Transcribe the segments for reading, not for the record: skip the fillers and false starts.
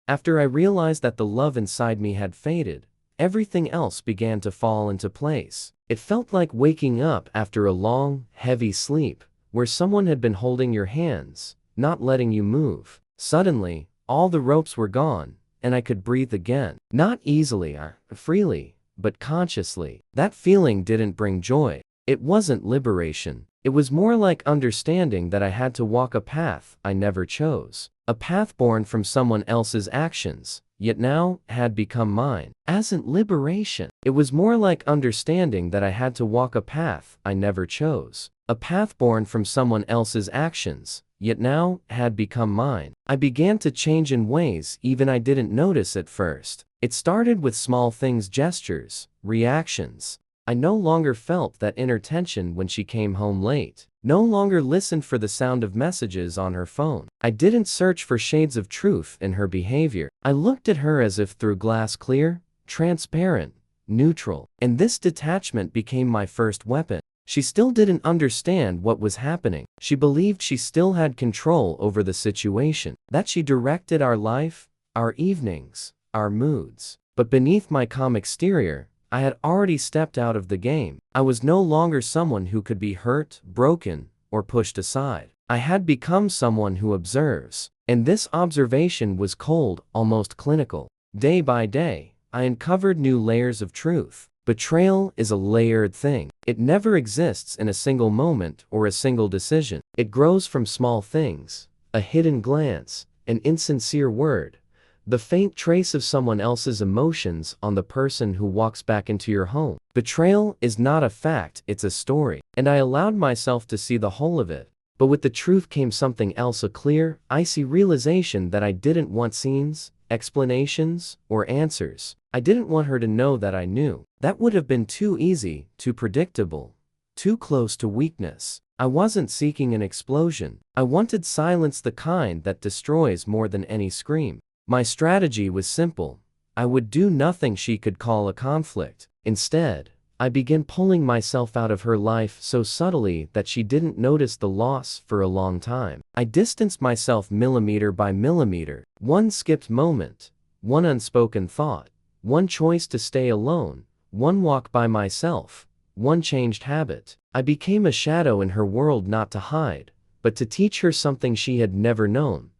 After I realized that the love inside me had faded, everything else began to fall into place. It felt like waking up after a long, heavy sleep, where someone had been holding your hands, not letting you move. Suddenly, all the ropes were gone, and I could breathe again. Not easily or freely, but consciously. That feeling didn't bring joy. It wasn't liberation. It was more like understanding that I had to walk a path I never chose. A path born from someone else's actions, yet now had become mine. Asn't liberation. It was more like understanding that I had to walk a path I never chose. A path born from someone else's actions, yet now had become mine. I began to change in ways even I didn't notice at first. It started with small things, gestures, reactions. I no longer felt that inner tension when she came home late. No longer listened for the sound of messages on her phone. I didn't search for shades of truth in her behavior. I looked at her as if through glass, clear, transparent, neutral. And this detachment became my first weapon. She still didn't understand what was happening. She believed she still had control over the situation, that she directed our life, our evenings, our moods. But beneath my calm exterior, I had already stepped out of the game. I was no longer someone who could be hurt, broken, or pushed aside. I had become someone who observes. And this observation was cold, almost clinical. Day by day, I uncovered new layers of truth. Betrayal is a layered thing. It never exists in a single moment or a single decision. It grows from small things, a hidden glance, an insincere word, the faint trace of someone else's emotions on the person who walks back into your home. Betrayal is not a fact, it's a story. And I allowed myself to see the whole of it. But with the truth came something else, a clear, icy realization that I didn't want scenes, explanations, or answers. I didn't want her to know that I knew. That would have been too easy, too predictable, too close to weakness. I wasn't seeking an explosion. I wanted silence, the kind that destroys more than any scream. My strategy was simple. I would do nothing she could call a conflict. Instead, I began pulling myself out of her life so subtly that she didn't notice the loss for a long time. I distanced myself millimeter by millimeter. One skipped moment, one unspoken thought, one choice to stay alone, one walk by myself, one changed habit. I became a shadow in her world, not to hide, but to teach her something she had never known.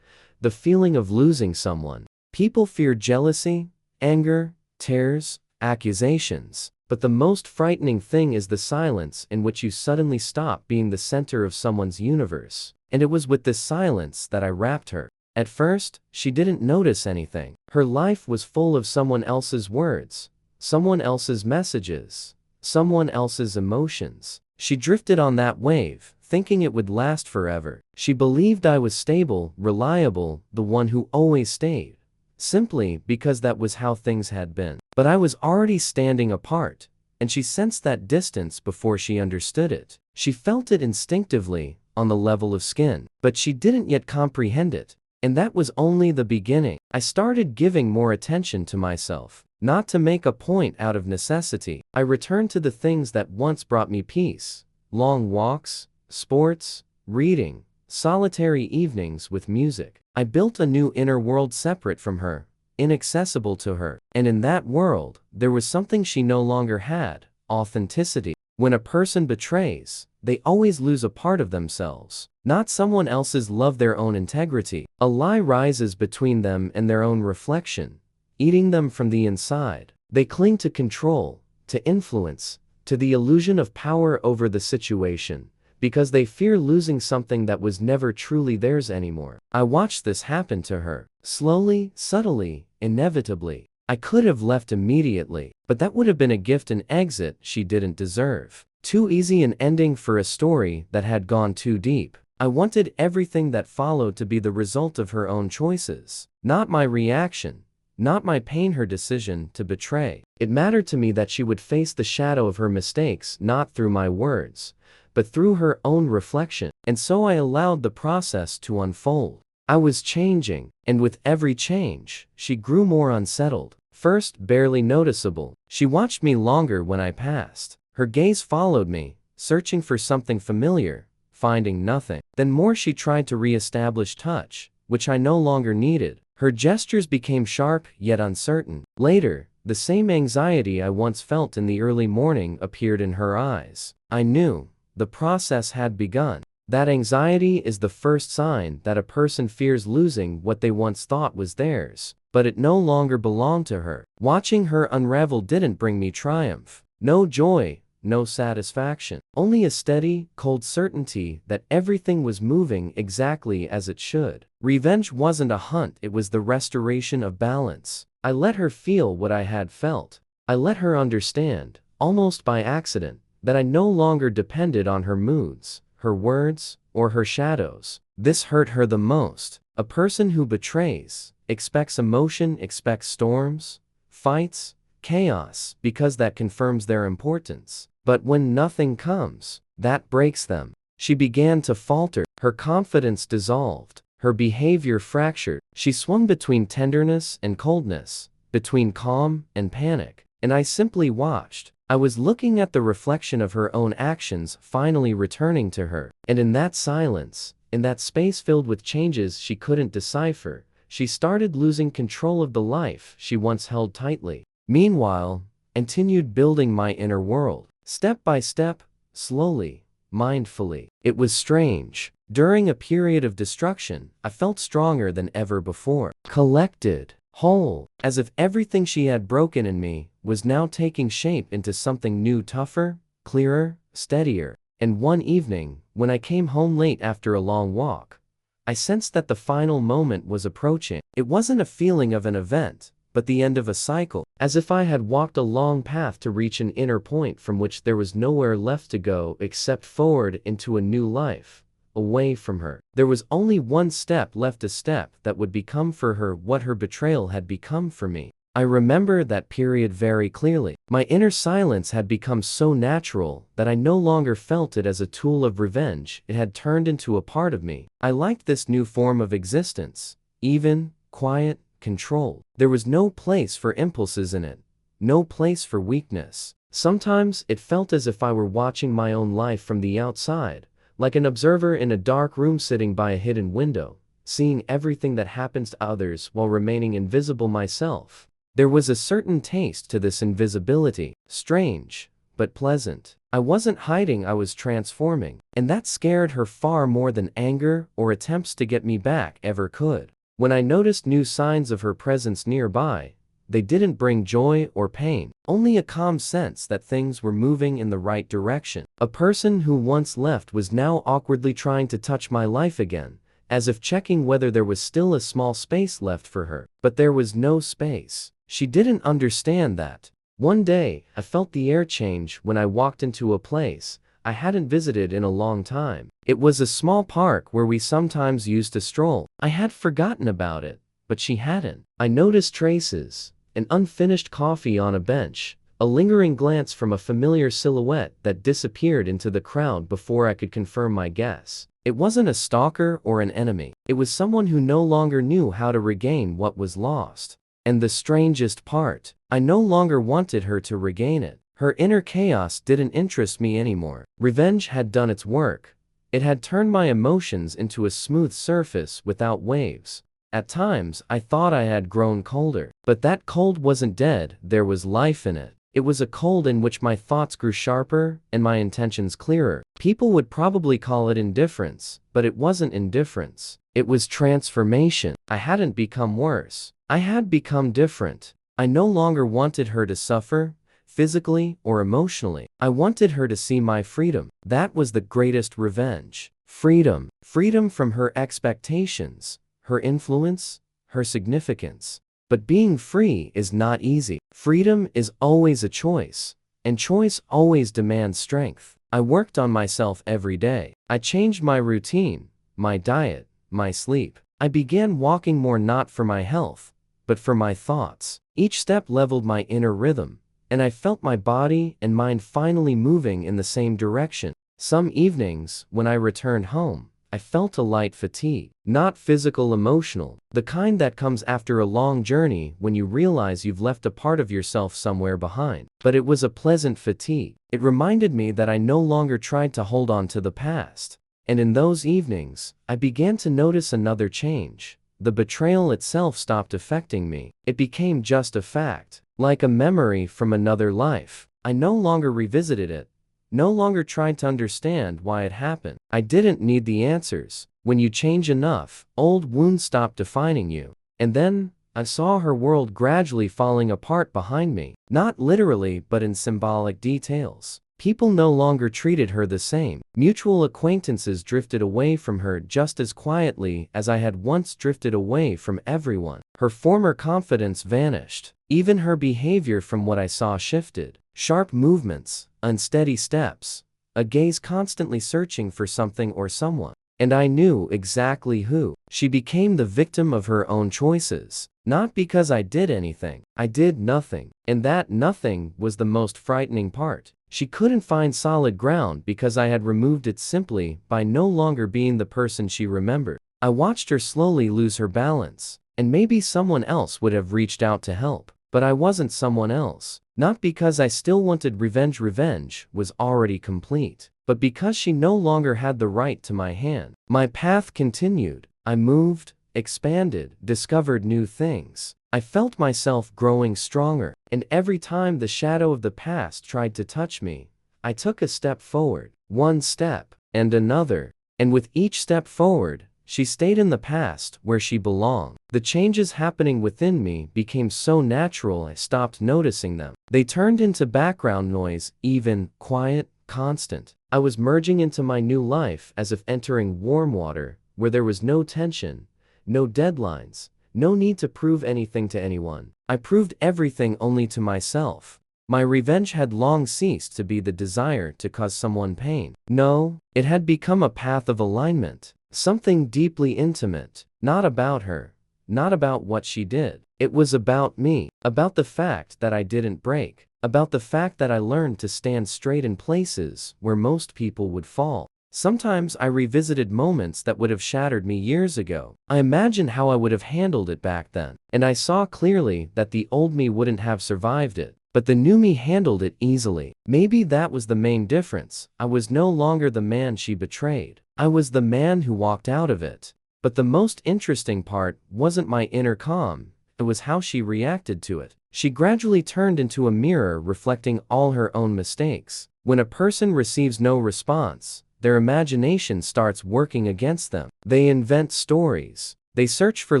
The feeling of losing someone. People fear jealousy, anger, tears, accusations. But the most frightening thing is the silence in which you suddenly stop being the center of someone's universe. And it was with this silence that I wrapped her. At first, she didn't notice anything. Her life was full of someone else's words, someone else's messages, someone else's emotions. She drifted on that wave, thinking it would last forever. She believed I was stable, reliable, the one who always stayed, simply because that was how things had been. But I was already standing apart, and she sensed that distance before she understood it. She felt it instinctively, on the level of skin, but she didn't yet comprehend it. And that was only the beginning. I started giving more attention to myself, not to make a point out of necessity. I returned to the things that once brought me peace: long walks, sports, reading, solitary evenings with music. I built a new inner world separate from her, inaccessible to her. And in that world, there was something she no longer had: authenticity. When a person betrays, they always lose a part of themselves, not someone else's love, their own integrity. A lie rises between them and their own reflection, eating them from the inside. They cling to control, to influence, to the illusion of power over the situation, because they fear losing something that was never truly theirs anymore. I watched this happen to her, slowly, subtly, inevitably. I could have left immediately, but that would have been a gift, an exit she didn't deserve. Too easy an ending for a story that had gone too deep. I wanted everything that followed to be the result of her own choices, not my reaction, not my pain, her decision to betray. It mattered to me that she would face the shadow of her mistakes, not through my words, but through her own reflection. And so I allowed the process to unfold. I was changing, and with every change, she grew more unsettled. First, barely noticeable. She watched me longer when I passed. Her gaze followed me, searching for something familiar, finding nothing. Then more, she tried to re-establish touch, which I no longer needed. Her gestures became sharp yet uncertain. Later, the same anxiety I once felt in the early morning appeared in her eyes. I knew the process had begun. That anxiety is the first sign that a person fears losing what they once thought was theirs, but it no longer belonged to her. Watching her unravel didn't bring me triumph. No joy, no satisfaction. Only a steady, cold certainty that everything was moving exactly as it should. Revenge wasn't a hunt, it was the restoration of balance. I let her feel what I had felt. I let her understand, almost by accident, that I no longer depended on her moods, her words, or her shadows. This hurt her the most. A person who betrays, expects emotion, expects storms, fights, chaos, because that confirms their importance. But when nothing comes, that breaks them. She began to falter, her confidence dissolved, her behavior fractured. She swung between tenderness and coldness, between calm and panic, and I simply watched. I was looking at the reflection of her own actions finally returning to her, and in that silence, in that space filled with changes she couldn't decipher, she started losing control of the life she once held tightly. Meanwhile, I continued building my inner world, step by step, slowly, mindfully. It was strange. During a period of destruction, I felt stronger than ever before, collected, whole, as if everything she had broken in me was now taking shape into something new, tougher, clearer, steadier. And one evening, when I came home late after a long walk, I sensed that the final moment was approaching. It wasn't a feeling of an event, but the end of a cycle, as if I had walked a long path to reach an inner point from which there was nowhere left to go except forward into a new life. Away from her. There was only one step left, a step that would become for her what her betrayal had become for me. I remember that period very clearly. My inner silence had become so natural that I no longer felt it as a tool of revenge. It had turned into a part of me. I liked this new form of existence, even, quiet, controlled. There was no place for impulses in it, no place for weakness. Sometimes it felt as if I were watching my own life from the outside, like an observer in a dark room sitting by a hidden window, seeing everything that happens to others while remaining invisible myself. There was a certain taste to this invisibility, strange, but pleasant. I wasn't hiding, I was transforming, and that scared her far more than anger or attempts to get me back ever could. When I noticed new signs of her presence nearby, they didn't bring joy or pain, only a calm sense that things were moving in the right direction. A person who once left was now awkwardly trying to touch my life again, as if checking whether there was still a small space left for her. But there was no space. She didn't understand that. One day, I felt the air change when I walked into a place I hadn't visited in a long time. It was a small park where we sometimes used to stroll. I had forgotten about it, but she hadn't. I noticed traces. An unfinished coffee on a bench, a lingering glance from a familiar silhouette that disappeared into the crowd before I could confirm my guess. It wasn't a stalker or an enemy. It was someone who no longer knew how to regain what was lost. And the strangest part, I no longer wanted her to regain it. Her inner chaos didn't interest me anymore. Revenge had done its work. It had turned my emotions into a smooth surface without waves. At times, I thought I had grown colder. But that cold wasn't dead, there was life in it. It was a cold in which my thoughts grew sharper and my intentions clearer. People would probably call it indifference, but it wasn't indifference. It was transformation. I hadn't become worse. I had become different. I no longer wanted her to suffer, physically or emotionally. I wanted her to see my freedom. That was the greatest revenge. Freedom. Freedom from her expectations, her influence, her significance. But being free is not easy. Freedom is always a choice, and choice always demands strength. I worked on myself every day. I changed my routine, my diet, my sleep. I began walking more, not for my health, but for my thoughts. Each step leveled my inner rhythm, and I felt my body and mind finally moving in the same direction. Some evenings, when I returned home, I felt a light fatigue. Not physical, emotional, the kind that comes after a long journey when you realize you've left a part of yourself somewhere behind. But it was a pleasant fatigue. It reminded me that I no longer tried to hold on to the past. And in those evenings, I began to notice another change. the betrayal itself stopped affecting me. It became just a fact, like a memory from another life. I no longer revisited it, no longer tried to understand why it happened. I didn't need the answers. When you change enough, old wounds stop defining you. And then, I saw her world gradually falling apart behind me, not literally but in symbolic details. People no longer treated her the same. Mutual acquaintances drifted away from her just as quietly as I had once drifted away from everyone. Her former confidence vanished. Even her behavior from what I saw shifted. Sharp movements, unsteady steps, a gaze constantly searching for something or someone. And I knew exactly who. She became the victim of her own choices. Not because I did anything. I did nothing. And that nothing was the most frightening part. She couldn't find solid ground because I had removed it simply by no longer being the person she remembered. I watched her slowly lose her balance. And maybe someone else would have reached out to help. But I wasn't someone else. Not because I still wanted revenge. Revenge was already complete. But because she no longer had the right to my hand. My path continued. I moved, expanded, discovered new things. I felt myself growing stronger, and every time the shadow of the past tried to touch me, I took a step forward, one step, and another. And with each step forward, she stayed in the past where she belonged. The changes happening within me became so natural I stopped noticing them. They turned into background noise, even, quiet, constant. I was merging into my new life as if entering warm water, where there was no tension, no deadlines, no need to prove anything to anyone. I proved everything only to myself. My revenge had long ceased to be the desire to cause someone pain. No, it had become a path of alignment, something deeply intimate, not about her, not about what she did. It was about me, about the fact that I didn't break, about the fact that I learned to stand straight in places where most people would fall. Sometimes I revisited moments that would have shattered me years ago. I imagined how I would have handled it back then, and I saw clearly that the old me wouldn't have survived it. But the new me handled it easily. Maybe that was the main difference. I was no longer the man she betrayed. I was the man who walked out of it. But the most interesting part wasn't my inner calm, it was how she reacted to it. She gradually turned into a mirror reflecting all her own mistakes. When a person receives no response, their imagination starts working against them. They invent stories. They search for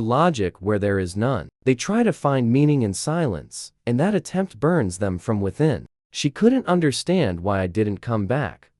logic where there is none. They try to find meaning in silence, and that attempt burns them from within. She couldn't understand why I didn't come back,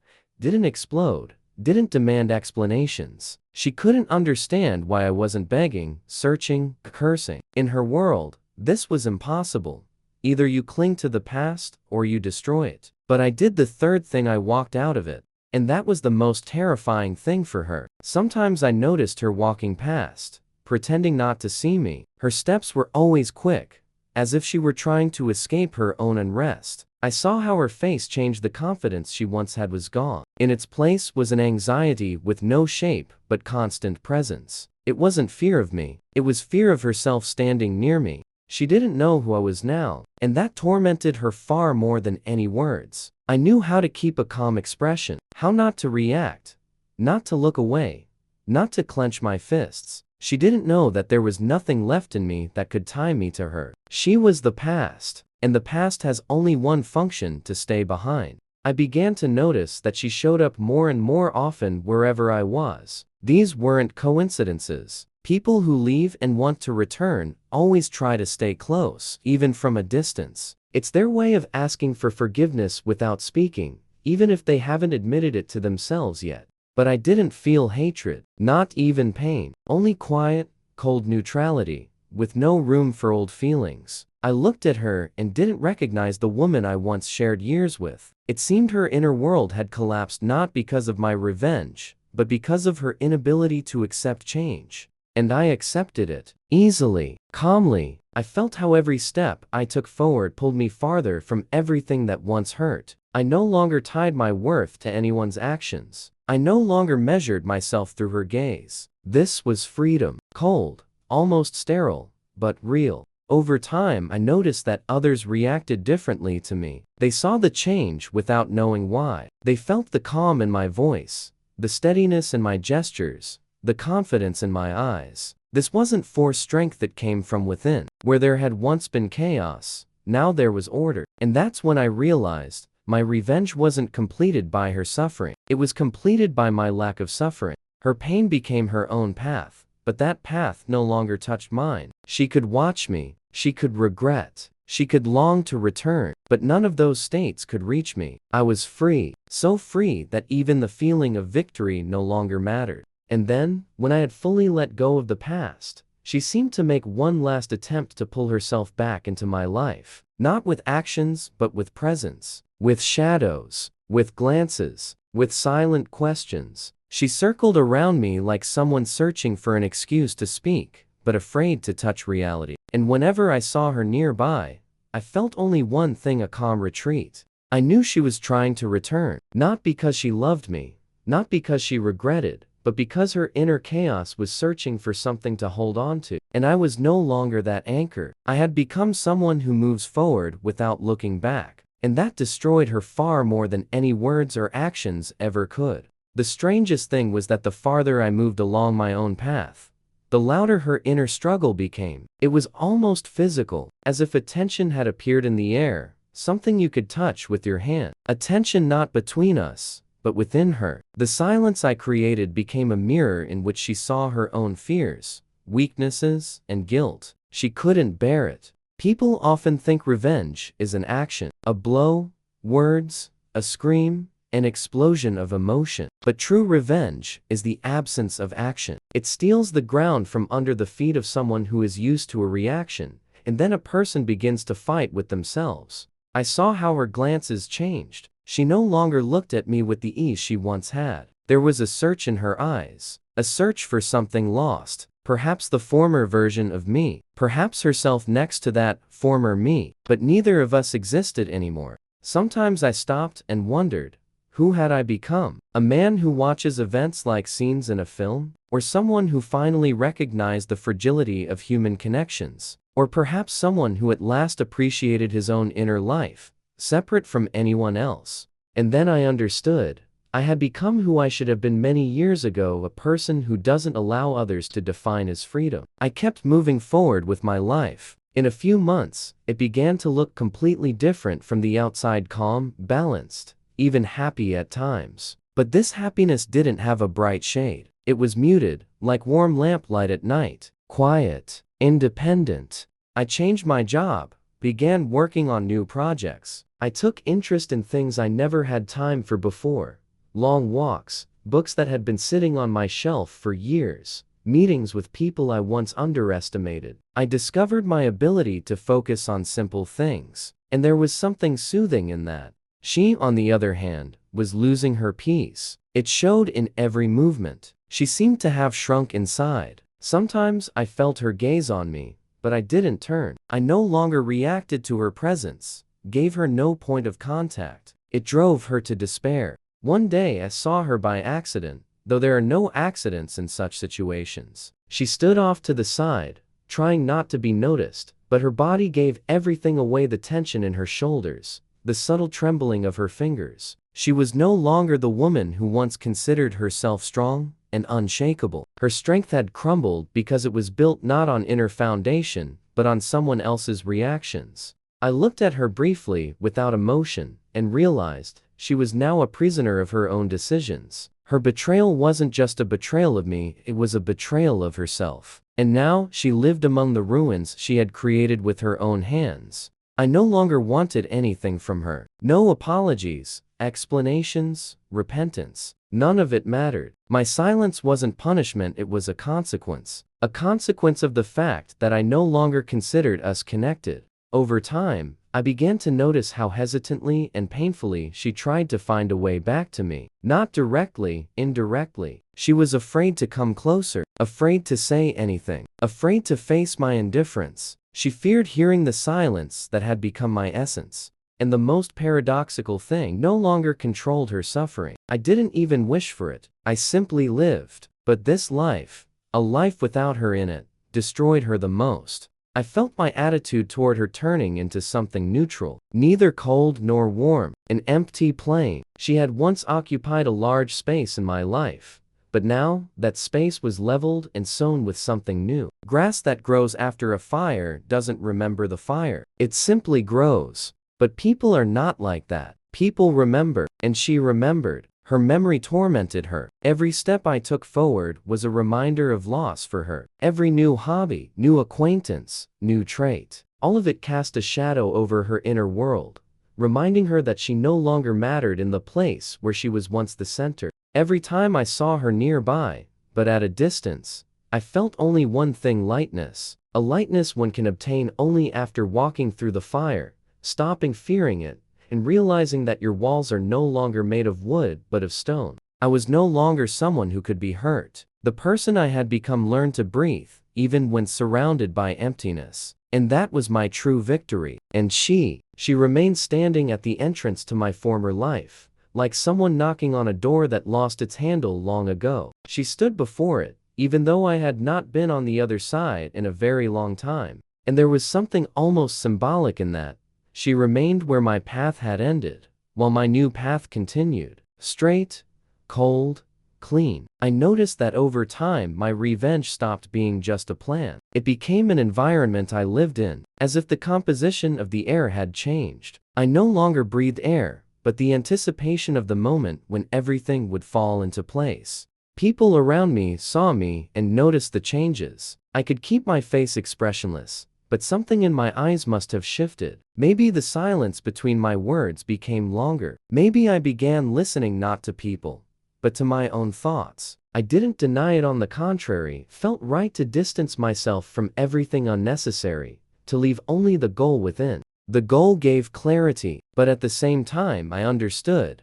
didn't explode, didn't demand explanations. She couldn't understand why I wasn't begging, searching, cursing. In her world, this was impossible. Either you cling to the past, or you destroy it. But I did the third thing. I walked out of it. And that was the most terrifying thing for her. Sometimes I noticed her walking past, pretending not to see me. Her steps were always quick, as if she were trying to escape her own unrest. I saw how her face changed. The confidence she once had was gone. In its place was an anxiety with no shape but constant presence. It wasn't fear of me, it was fear of herself standing near me. She didn't know who I was now, and that tormented her far more than any words. I knew how to keep a calm expression, how not to react, not to look away, not to clench my fists. She didn't know that there was nothing left in me that could tie me to her. She was the past, and the past has only one function: to stay behind. I began to notice that she showed up more and more often wherever I was. These weren't coincidences. People who leave and want to return always try to stay close, even from a distance. It's their way of asking for forgiveness without speaking, even if they haven't admitted it to themselves yet. But I didn't feel hatred, not even pain, only quiet, cold neutrality, with no room for old feelings. I looked at her and didn't recognize the woman I once shared years with. It seemed her inner world had collapsed, not because of my revenge, but because of her inability to accept change. And I accepted it, easily, calmly. I felt how every step I took forward pulled me farther from everything that once hurt. I no longer tied my worth to anyone's actions. I no longer measured myself through her gaze. This was freedom, cold, almost sterile, but real. Over time, I noticed that others reacted differently to me. They saw the change without knowing why. They felt the calm in my voice, the steadiness in my gestures, the confidence in my eyes. This wasn't forced strength that came from within. Where there had once been chaos, now there was order. And that's when I realized my revenge wasn't completed by her suffering. It was completed by my lack of suffering. Her pain became her own path, but that path no longer touched mine. She could watch me, she could regret, she could long to return, but none of those states could reach me. I was free, so free that even the feeling of victory no longer mattered. And then, when I had fully let go of the past, she seemed to make one last attempt to pull herself back into my life. Not with actions, but with presence. With shadows, with glances, with silent questions. She circled around me like someone searching for an excuse to speak, but afraid to touch reality. And whenever I saw her nearby, I felt only one thing: a calm retreat. I knew she was trying to return, not because she loved me, not because she regretted, but because her inner chaos was searching for something to hold on to. And I was no longer that anchor. I had become someone who moves forward without looking back. And that destroyed her far more than any words or actions ever could. The strangest thing was that the farther I moved along my own path, the louder her inner struggle became. It was almost physical, as if a tension had appeared in the air, something you could touch with your hand. A tension not between us, but within her. The silence I created became a mirror in which she saw her own fears, weaknesses, and guilt. She couldn't bear it. People often think revenge is an action, a blow, words, a scream, an explosion of emotion. But true revenge is the absence of action. It steals the ground from under the feet of someone who is used to a reaction, and then a person begins to fight with themselves. I saw how her glances changed. She no longer looked at me with the ease she once had. There was a search in her eyes, a search for something lost. Perhaps the former version of me, perhaps herself next to that former me, but neither of us existed anymore. Sometimes I stopped and wondered, who had I become? A man who watches events like scenes in a film? Or someone who finally recognized the fragility of human connections? Or perhaps someone who at last appreciated his own inner life, separate from anyone else? And then I understood. I had become who I should have been many years ago, a person who doesn't allow others to define his freedom. I kept moving forward with my life. In a few months, it began to look completely different from the outside: calm, balanced, even happy at times. But this happiness didn't have a bright shade. It was muted, like warm lamplight at night, quiet, independent. I changed my job, began working on new projects. I took interest in things I never had time for before. Long walks, books that had been sitting on my shelf for years, meetings with people I once underestimated. I discovered my ability to focus on simple things, and there was something soothing in that. She, on the other hand, was losing her peace. It showed in every movement. She seemed to have shrunk inside. Sometimes I felt her gaze on me, but I didn't turn. I no longer reacted to her presence, gave her no point of contact. It drove her to despair. One day I saw her by accident, though there are no accidents in such situations. She stood off to the side, trying not to be noticed, but her body gave everything away: the tension in her shoulders, the subtle trembling of her fingers. She was no longer the woman who once considered herself strong and unshakable. Her strength had crumbled because it was built not on inner foundation, but on someone else's reactions. I looked at her briefly, without emotion, and realized she was now a prisoner of her own decisions. Her betrayal wasn't just a betrayal of me, it was a betrayal of herself. And now she lived among the ruins she had created with her own hands. I no longer wanted anything from her. No apologies, explanations, repentance. None of it mattered. My silence wasn't punishment, it was a consequence. A consequence of the fact that I no longer considered us connected. Over time, I began to notice how hesitantly and painfully she tried to find a way back to me. Not directly, indirectly. She was afraid to come closer, afraid to say anything, afraid to face my indifference. She feared hearing the silence that had become my essence. And the most paradoxical thing, no longer controlled her suffering. I didn't even wish for it. I simply lived. But this life, a life without her in it, destroyed her the most. I felt my attitude toward her turning into something neutral, neither cold nor warm, an empty plane. She had once occupied a large space in my life, But now, that space was leveled and sown with something new. Grass that grows after a fire doesn't remember the fire. It simply grows. But people are not like that. People remember, and she remembered. Her memory tormented her. Every step I took forward was a reminder of loss for her. Every new hobby, new acquaintance, new trait. All of it cast a shadow over her inner world, reminding her that she no longer mattered in the place where she was once the center. Every time I saw her nearby, but at a distance, I felt only one thing: lightness. A lightness one can obtain only after walking through the fire, stopping fearing it, and realizing that your walls are no longer made of wood but of stone. I was no longer someone who could be hurt. The person I had become learned to breathe, even when surrounded by emptiness. And that was my true victory. And she remained standing at the entrance to my former life, like someone knocking on a door that lost its handle long ago. She stood before it, even though I had not been on the other side in a very long time. And there was something almost symbolic in that. She remained where my path had ended, while my new path continued. Straight, cold, clean. I noticed that over time my revenge stopped being just a plan. It became an environment I lived in, as if the composition of the air had changed. I no longer breathed air, but the anticipation of the moment when everything would fall into place. People around me saw me and noticed the changes. I could keep my face expressionless, but something in my eyes must have shifted. Maybe the silence between my words became longer. Maybe I began listening not to people, but to my own thoughts. I didn't deny it, on the contrary, felt right to distance myself from everything unnecessary, to leave only the goal within. The goal gave clarity, but at the same time I understood.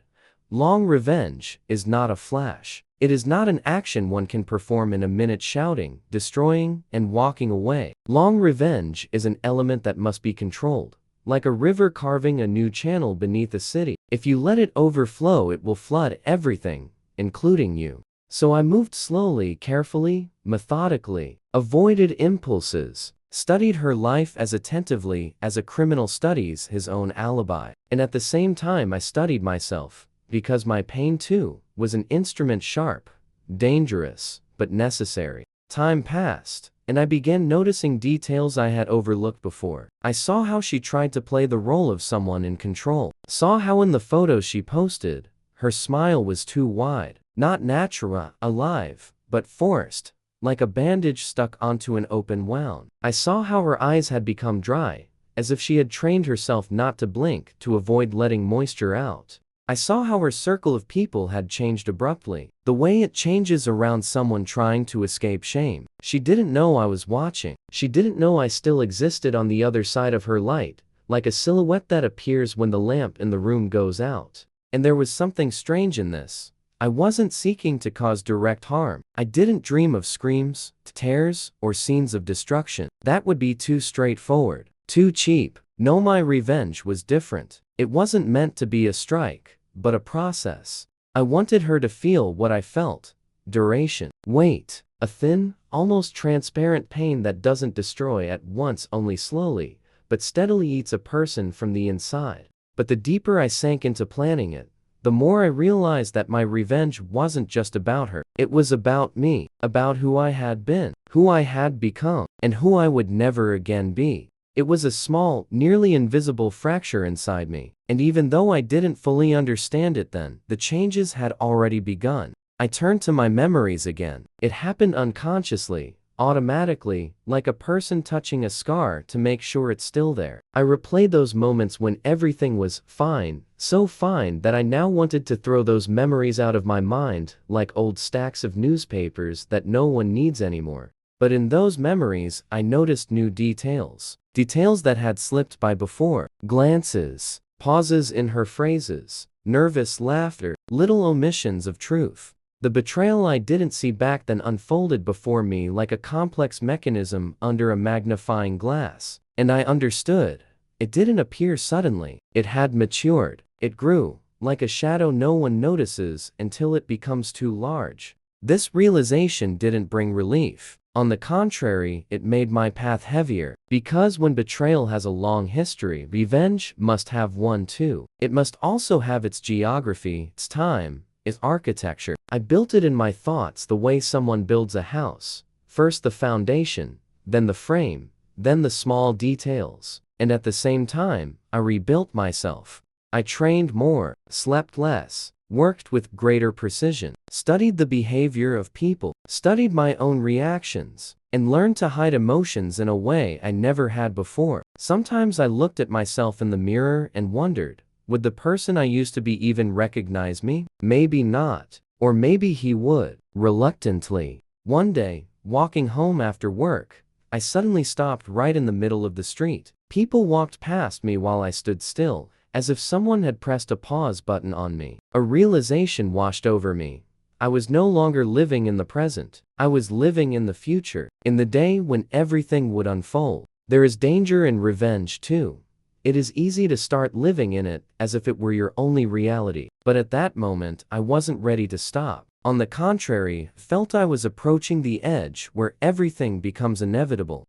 Long revenge is not a flash. It is not an action one can perform in a minute, shouting, destroying, and walking away. Long revenge is an element that must be controlled, like a river carving a new channel beneath a city. If you let it overflow, it will flood everything, including you. So I moved slowly, carefully, methodically, avoided impulses, studied her life as attentively as a criminal studies his own alibi. And at the same time I studied myself, because my pain too was an instrument, sharp, dangerous, but necessary. Time passed, and I began noticing details I had overlooked before. I saw how she tried to play the role of someone in control. Saw how in the photos she posted, her smile was too wide, not natural, alive, but forced, like a bandage stuck onto an open wound. I saw how her eyes had become dry, as if she had trained herself not to blink to avoid letting moisture out. I saw how her circle of people had changed abruptly, the way it changes around someone trying to escape shame. She didn't know I was watching. She didn't know I still existed on the other side of her light, like a silhouette that appears when the lamp in the room goes out. And there was something strange in this. I wasn't seeking to cause direct harm. I didn't dream of screams, tears, or scenes of destruction. That would be too straightforward, too cheap. No, my revenge was different. It wasn't meant to be a strike, but a process. I wanted her to feel what I felt. Duration. Weight. A thin, almost transparent pain that doesn't destroy at once, only slowly, but steadily eats a person from the inside. But the deeper I sank into planning it, the more I realized that my revenge wasn't just about her. It was about me, about who I had been, who I had become, and who I would never again be. It was a small, nearly invisible fracture inside me, and even though I didn't fully understand it then, the changes had already begun. I turned to my memories again. It happened unconsciously, automatically, like a person touching a scar to make sure it's still there. I replayed those moments when everything was fine, so fine that I now wanted to throw those memories out of my mind, like old stacks of newspapers that no one needs anymore. But in those memories, I noticed new details. Details that had slipped by before. Glances, pauses in her phrases, nervous laughter, little omissions of truth. The betrayal I didn't see back then unfolded before me like a complex mechanism under a magnifying glass. And I understood. It didn't appear suddenly. It had matured. It grew, like a shadow no one notices until it becomes too large. This realization didn't bring relief. On the contrary, it made my path heavier. Because when betrayal has a long history, revenge must have one too. It must also have its geography, its time, is architecture. I built it in my thoughts the way someone builds a house. First the foundation, then the frame, then the small details. And at the same time, I rebuilt myself. I trained more, slept less, worked with greater precision, studied the behavior of people, studied my own reactions, and learned to hide emotions in a way I never had before. Sometimes I looked at myself in the mirror and wondered, would the person I used to be even recognize me? Maybe not. Or maybe he would. Reluctantly. One day, walking home after work, I suddenly stopped right in the middle of the street. People walked past me while I stood still, as if someone had pressed a pause button on me. A realization washed over me. I was no longer living in the present. I was living in the future, in the day when everything would unfold. There is danger in revenge too. It is easy to start living in it as if it were your only reality. But at that moment, I wasn't ready to stop. On the contrary, felt I was approaching the edge where everything becomes inevitable.